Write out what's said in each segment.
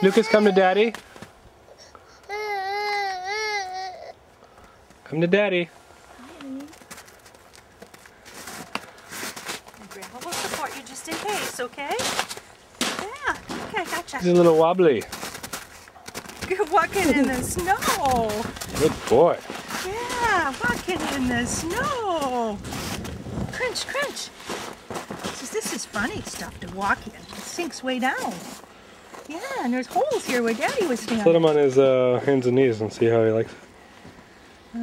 Lucas, come to Daddy. Come to Daddy. Grandma will support you just in case, okay? Yeah, okay, gotcha. He's a little wobbly. You're walking in the snow. Good boy. Yeah, walking in the snow. Crunch, crunch. This is funny stuff to walk in. It sinks way down. Yeah, and there's holes here where Daddy was standing. Put him on his hands and knees and see how he likes it. Play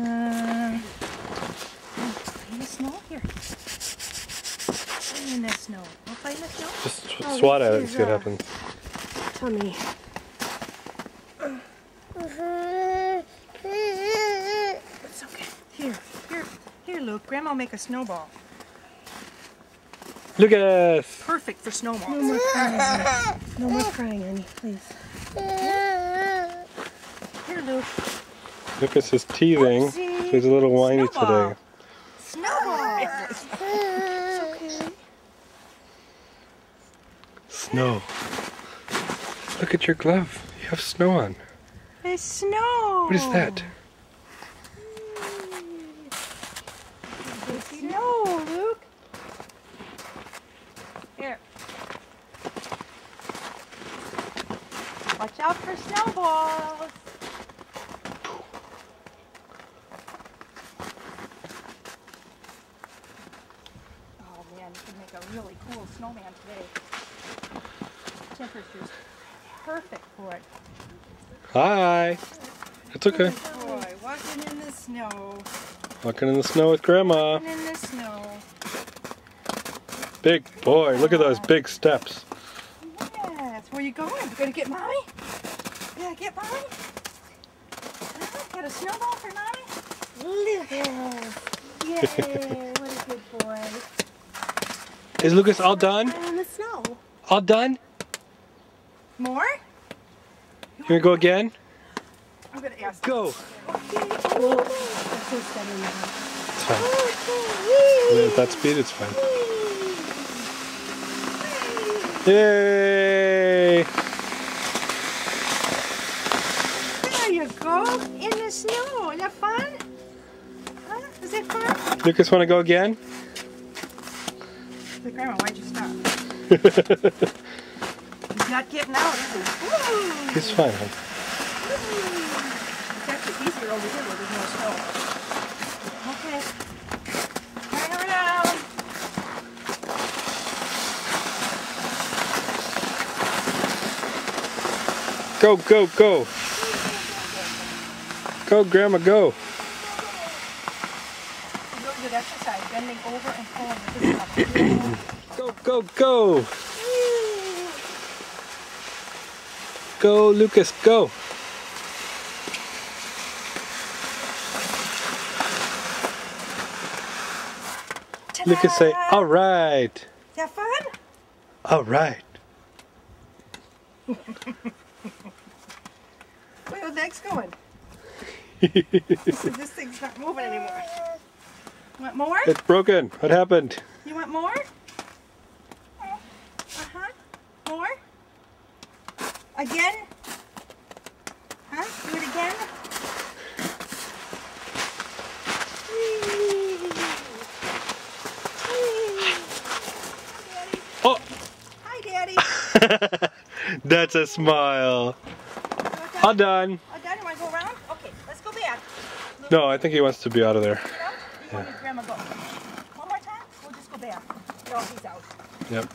in the snow here. Play in the snow. We'll play in the snow? Just swat at it and see what happens. Tummy. It's okay. Here, Luke. Grandma will make a snowball. Lucas! Perfect for snowballs. No more crying. No more crying, Annie, please. Here, Luke. Lucas is teething. Oopsie. He's a little whiny Snowball. today. Snowball. It's okay. Snow. Look at your glove. You have snow on. It's snow. What is that? It's snow, Luke. Here. Watch out for snowballs. Oh man, you can make a really cool snowman today. Temperature's perfect for it. Hi. It's okay. Good boy, walking in the snow. Walking in the snow with Grandma. Walking in the snow. Big boy. Look at those big steps. Yes, where you going? You gonna get mommy? Yeah, get mommy? Got a snowball for mommy? Lucas. Yay, what a good boy. Is Lucas all done? Play in the snow. All done? More? You gonna go again? I'm gonna ask. Go. Oh, that's so steady now. It's fine. At that speed, it's fine. Yay! There you go. In the snow. Is that fun? Huh? Is it fun? Lucas, want to go again? Say, Grandma, why'd you stop? He's not getting out, is he? Woo! He's fine, hon. It's actually easier over here where there's no snow. Okay. Turn around. Go, go, go. Go, Grandma, go. Really good exercise, bending over and pulling with this up. Go, go, go. Go, Lucas, go. Lucas say, all right. Is that fun? All right. Where the next going? This thing's not moving anymore. Want more? It's broken. What happened? You want more? Uh-huh. More? Again? Huh? Do it again? Oh! Hi, Daddy. That's a smile. All done. Oh, Daddy, want to go around? Okay, let's go back. No, I think he wants to be out of there. You want me to Grandma go? One more time? We'll just go back. No, he's out. Yep.